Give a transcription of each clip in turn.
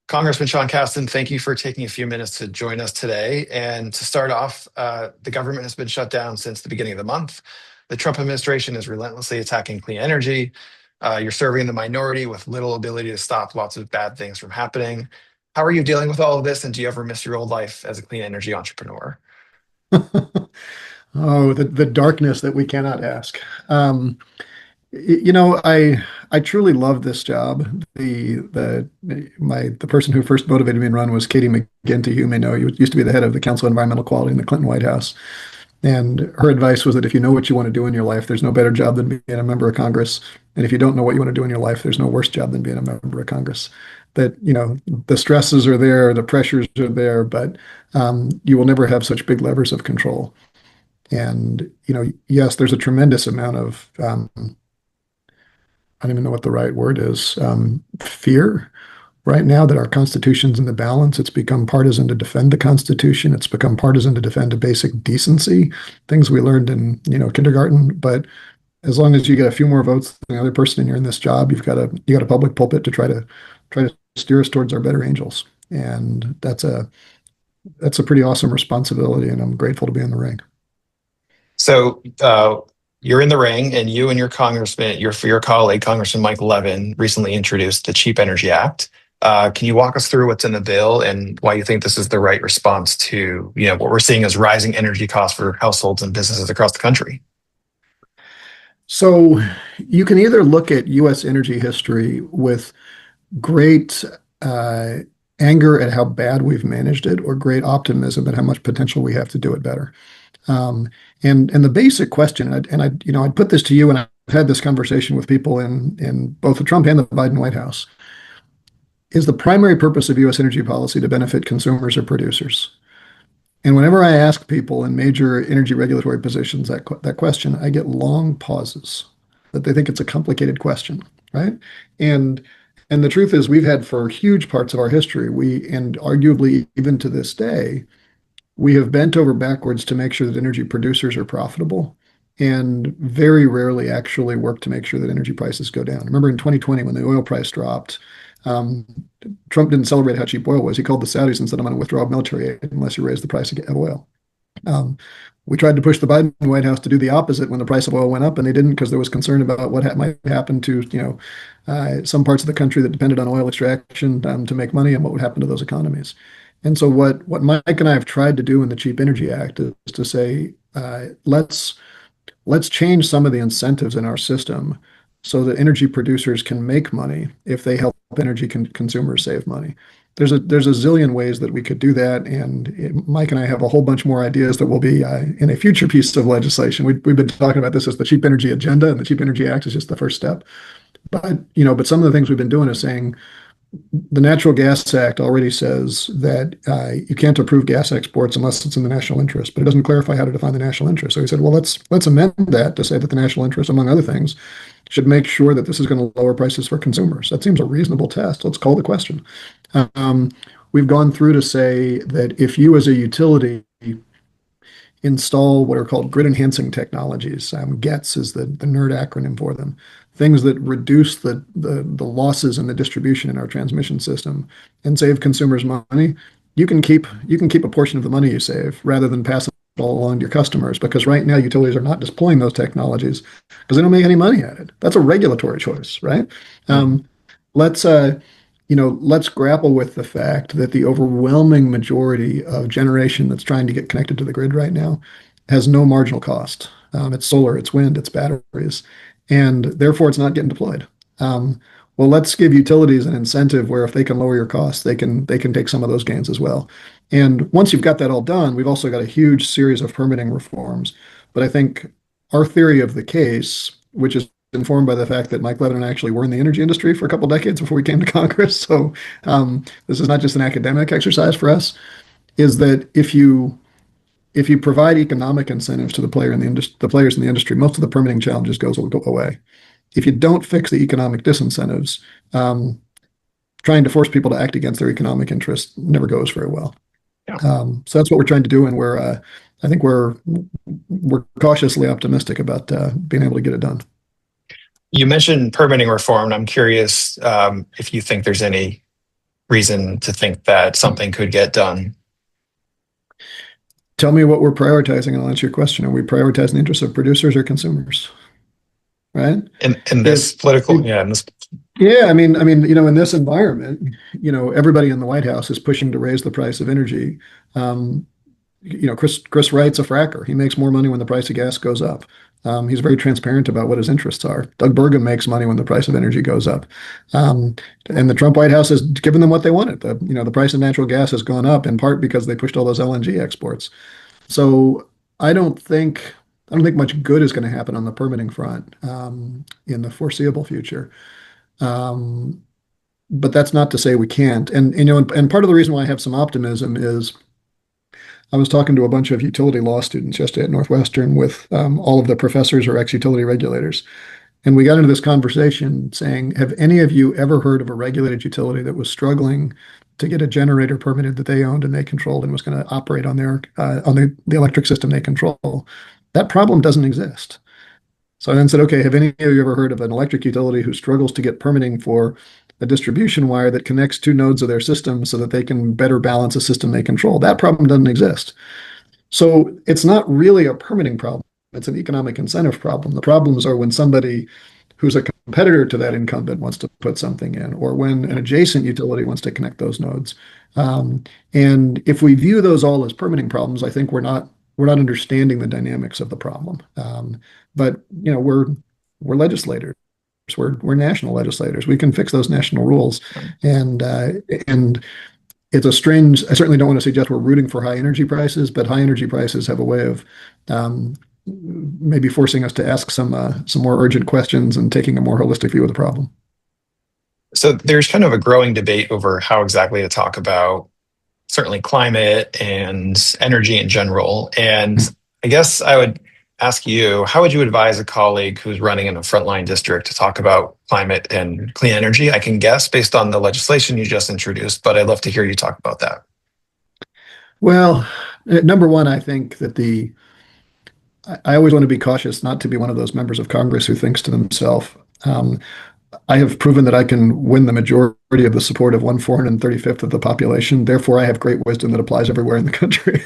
Congressman Sean Casten, thank you for taking a few minutes to join us today. And to start off, the government has been shut down since the beginning of the month. The Trump administration is relentlessly attacking clean energy. You're serving the minority with little ability to stop lots of bad things from happening. How are you dealing with all of this? And do you ever miss your old life as a clean energy entrepreneur? Oh, the darkness that we cannot ask. I truly love this job. The person who first motivated me to run was Katie McGinty, who you may know. He used to be the head of the Council of Environmental Quality in the Clinton White House. And her advice was that if you know what you want to do in your life, there's no better job than being a member of Congress. And if you don't know what you want to do in your life, there's no worse job than being a member of Congress. That, the stresses are there, the pressures are there, but you will never have such big levers of control. And, yes, there's a tremendous amount of, I don't even know what the right word is, fear right now that our Constitution's in the balance. It's become partisan to defend the Constitution. It's become partisan to defend a basic decency, things we learned in, kindergarten. But as long as you get a few more votes than the other person and you're in this job, you got a public pulpit to try to steer us towards our better angels. And that's a pretty awesome responsibility, and I'm grateful to be in the ring. So you're in the ring, and you and your congressman, your colleague, Congressman Mike Levin, recently introduced the Cheap Energy Act. Can you walk us through what's in the bill and why you think this is the right response to, what we're seeing as rising energy costs for households and businesses across the country? So you can either look at U.S. energy history with great anger at how bad we've managed it, or great optimism at how much potential we have to do it better. And the basic question, I'd put this to you, and I've had this conversation with people in both the Trump and the Biden White House. Is the primary purpose of U.S. energy policy to benefit consumers or producers? And whenever I ask people in major energy regulatory positions that question, I get long pauses, that they think it's a complicated question, right? And the truth is, we've had for huge parts of our history, and arguably even to this day, we have bent over backwards to make sure that energy producers are profitable, and very rarely actually work to make sure that energy prices go down. Remember in 2020 when the oil price dropped, Trump didn't celebrate how cheap oil was. He called the Saudis and said, "I'm going to withdraw military aid unless you raise the price of oil." We tried to push the Biden White House to do the opposite when the price of oil went up, and they didn't, because there was concern about what might happen to some parts of the country that depended on oil extraction to make money, and what would happen to those economies. And so what Mike and I have tried to do in the Cheap Energy Act is to say, let's change some of the incentives in our system so that energy producers can make money if they help energy consumers save money. There's a zillion ways that we could do that, and Mike and I have a whole bunch more ideas that will be in a future piece of legislation. We've been talking about this as the Cheap Energy Agenda, and the Cheap Energy Act is just the first step. But some of the things we've been doing is saying, the Natural Gas Act already says that you can't approve gas exports unless it's in the national interest, but it doesn't clarify how to define the national interest. So he said, well, let's amend that to say that the national interest, among other things, should make sure that this is going to lower prices for consumers. That seems a reasonable test. Let's call the question. We've gone through to say that if you as a utility install what are called grid enhancing technologies, GETS is the nerd acronym for them, things that reduce the losses in the distribution in our transmission system and save consumers money, you can keep a portion of the money you save rather than pass it all along to your customers, because right now utilities are not deploying those technologies because they don't make any money at it. That's a regulatory choice, right? Let's grapple with the fact that the overwhelming majority of generation that's trying to get connected to the grid right now has no marginal cost. It's solar, it's wind, it's batteries, and therefore it's not getting deployed. Well, let's give utilities an incentive where if they can lower your costs, they can take some of those gains as well. And once you've got that all done, we've also got a huge series of permitting reforms. But I think our theory of the case, which is informed by the fact that Mike Levin and I actually were in the energy industry for a couple of decades before we came to Congress, so this is not just an academic exercise for us, is that if you provide economic incentives to the players in the industry, most of the permitting challenges will go away. If you don't fix the economic disincentives, trying to force people to act against their economic interests never goes very well. Yeah. So that's what we're trying to do, and I think we're cautiously optimistic about being able to get it done. You mentioned permitting reform, and I'm curious if you think there's any reason to think that something could get done. Tell me what we're prioritizing, and I'll answer your question. Are we prioritizing the interests of producers or consumers? Right? In If, this political, if yeah, in this, Yeah, in this environment, everybody in the White House is pushing to raise the price of energy. Um, Chris Wright's a fracker. He makes more money when the price of gas goes up. He's very transparent about what his interests are. Doug Burgum makes money when the price of energy goes up. Um, and the Trump White House has given them what they wanted. The price of natural gas has gone up in part because they pushed all those LNG exports. So I don't think I don't think much good is going to happen on the permitting front in the foreseeable future. Um, but that's not to say we can't. And part of the reason why I have some optimism is I was talking to a bunch of utility law students yesterday at Northwestern with all of the professors or ex-utility regulators. And we got into this conversation saying, have any of you ever heard of a regulated utility that was struggling to get a generator permitted that they owned and they controlled and was going to operate on the electric system they control? That problem doesn't exist. So I then said, okay, have any of you ever heard of an electric utility who struggles to get permitting for a distribution wire that connects two nodes of their system so that they can better balance a system they control? That problem doesn't exist. So it's not really a permitting problem. It's an economic incentive problem. The problems are when somebody who's a competitor to that incumbent wants to put something in, or when an adjacent utility wants to connect those nodes. And if we view those all as permitting problems, I think we're not understanding the dynamics of the problem. But we're legislators. We're national legislators. We can fix those national rules, and it's a strange. I certainly don't want to suggest we're rooting for high energy prices, but high energy prices have a way of maybe forcing us to ask some more urgent questions and taking a more holistic view of the problem. so there's kind of a growing debate over how exactly to talk about certainly climate and energy in general. And I guess I would ask you, how would you advise a colleague who's running in a frontline district to talk about climate and clean energy? I can guess based on the legislation you just introduced, but I'd love to hear you talk about that. Well, number one, I think that I always want to be cautious not to be one of those members of Congress who thinks to themselves, um, I have proven that I can win the majority of the support of 1/435th of the population. Therefore, I have great wisdom that applies everywhere in the country.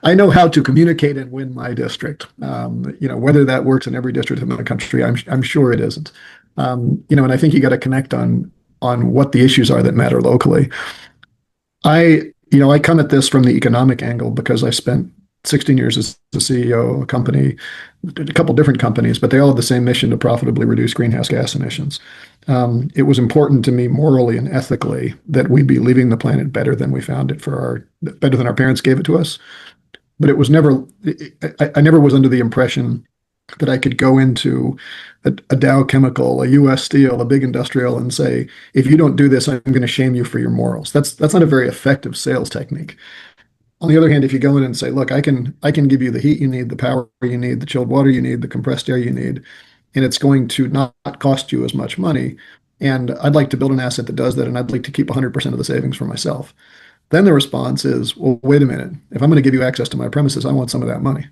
I know how to communicate and win my district. Whether that works in every district in the country, I'm sure it isn't. And I think you got to connect on what the issues are that matter locally. I come at this from the economic angle because I spent 16 years as the CEO of a company, a couple different companies, but they all have the same mission to profitably reduce greenhouse gas emissions. It was important to me morally and ethically that we be leaving the planet better than we found it better than our parents gave it to us. But it was never, I never was under the impression that I could go into a Dow Chemical, a U.S. Steel, a big industrial, and say, if you don't do this, I'm going to shame you for your morals. That's not a very effective sales technique. On the other hand, if you go in and say, look, I can give you the heat you need, the power you need, the chilled water you need, the compressed air you need, and it's going to not cost you as much money. And I'd like to build an asset that does that, and I'd like to keep 100% of the savings for myself. Then the response is, well, wait a minute. If I'm going to give you access to my premises, I want some of that money.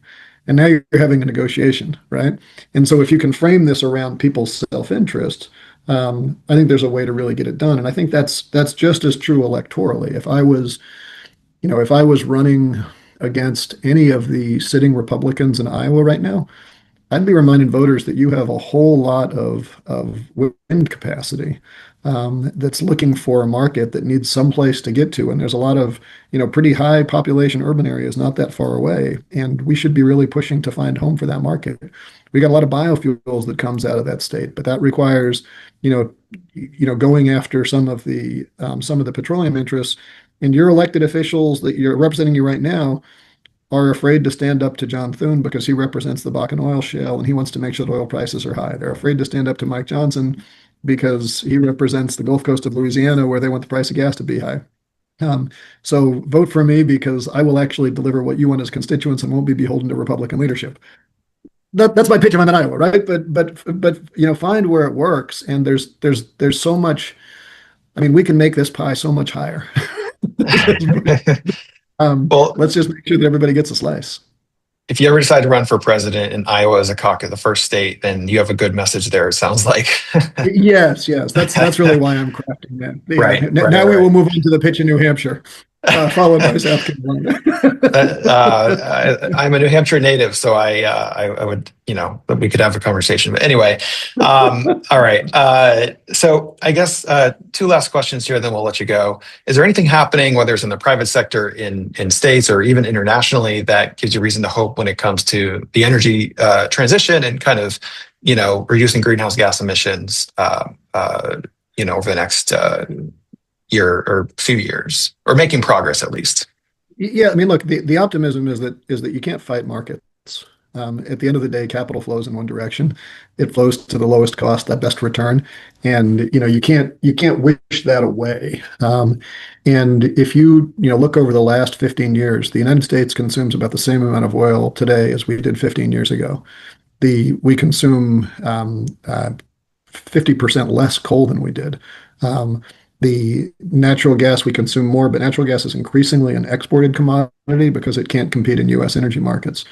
And now you're having a negotiation, right? And so if you can frame this around people's self-interest, I think there's a way to really get it done. And I think that's just as true electorally. If I was running against any of the sitting Republicans in Iowa right now, I'd be reminding voters that you have a whole lot of wind capacity that's looking for a market that needs some place to get to. And there's a lot of, pretty high population urban areas not that far away. And we should be really pushing to find home for that market. We got a lot of biofuels that comes out of that state, but that requires, going after some of the petroleum interests. And your elected officials that you're representing you right now are afraid to stand up to John Thune because he represents the Bakken oil shale and he wants to make sure that oil prices are high. They're afraid to stand up to Mike Johnson because he represents the Gulf Coast of Louisiana where they want the price of gas to be high. So vote for me because I will actually deliver what you want as constituents and won't be beholden to Republican leadership. That's my pitch if I'm in Iowa, right? But find where it works. And there's so much. I mean, we can make this pie so much higher. Well, Let's just make sure that everybody gets a slice. if you ever decide to run for president and Iowa is a caucus, the first state, then you have a good message there, it sounds like. Yes, yes, that's really why I'm crafting that. Yeah. Right, right, Now we will right. move on to the pitch in New Hampshire, followed by South Carolina. I'm a New Hampshire native, so I would, we could have a conversation. But anyway, all right. So I guess two last questions here, then we'll let you go. Is there anything happening, whether it's in the private sector, in states, or even internationally, that gives you reason to hope when it comes to the energy transition and kind of, reducing greenhouse gas emissions, over the next year or few years, or making progress at least? Yeah, I mean, look, the optimism is that you can't fight markets. At the end of the day, capital flows in one direction. It flows to the lowest cost, that best return, and you can't wish that away. And if you look over the last 15 years, the United States consumes about the same amount of oil today as we did 15 years ago. We consume 50% less coal than we did. The natural gas we consume more, but natural gas is increasingly an exported commodity because it can't compete in U.S. energy markets.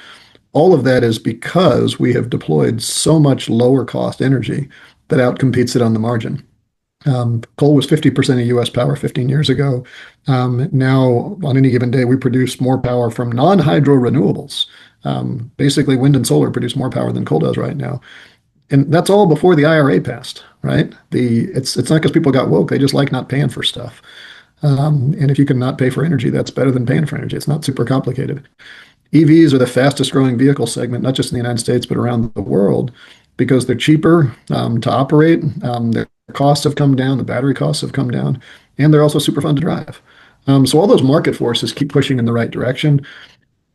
All of that is because we have deployed so much lower cost energy that outcompetes it on the margin. Coal was 50% of U.S. power 15 years ago. Now, on any given day, we produce more power from non-hydro renewables. Basically, wind and solar produce more power than coal does right now. And that's all before the IRA passed, right? It's not because people got woke; they just like not paying for stuff. And if you can not pay for energy, that's better than paying for energy. It's not super complicated. EVs are the fastest growing vehicle segment, not just in the United States, but around the world, because they're cheaper to operate. Their costs have come down, the battery costs have come down, and they're also super fun to drive. So all those market forces keep pushing in the right direction.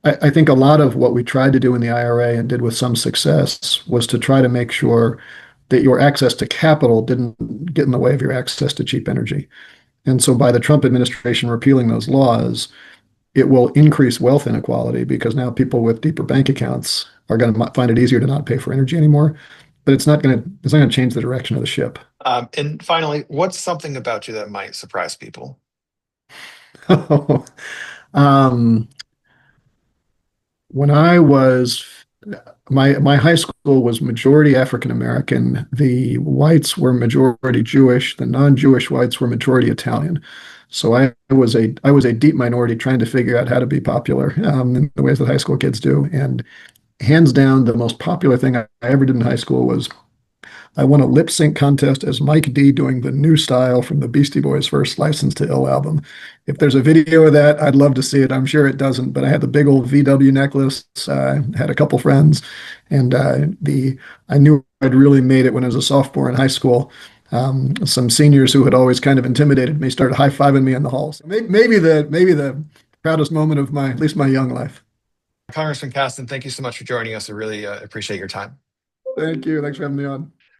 I think a lot of what we tried to do in the IRA and did with some success was to try to make sure that your access to capital didn't get in the way of your access to cheap energy. And so by the Trump administration repealing those laws, it will increase wealth inequality because now people with deeper bank accounts are going to find it easier to not pay for energy anymore. But it's not going to change the direction of the ship. And finally, what's something about you that might surprise people? um, when I was my high school was majority African American. The whites were majority Jewish. The non-Jewish whites were majority Italian. So I was a deep minority trying to figure out how to be popular in the ways that high school kids do. And hands down, the most popular thing I ever did in high school was I won a lip sync contest as Mike D doing the new style from the Beastie Boys' first License to Ill album. If there's a video of that, I'd love to see it. I'm sure it doesn't, but I had the big old VW necklace. Had a couple friends, and I knew I'd really made it when I was a sophomore in high school. Some seniors who had always kind of intimidated me started high-fiving me in the halls. Maybe the proudest moment of at least my young life. Congressman Casten, thank you so much for joining us. I really appreciate your time. Thank you. Thanks for having me on.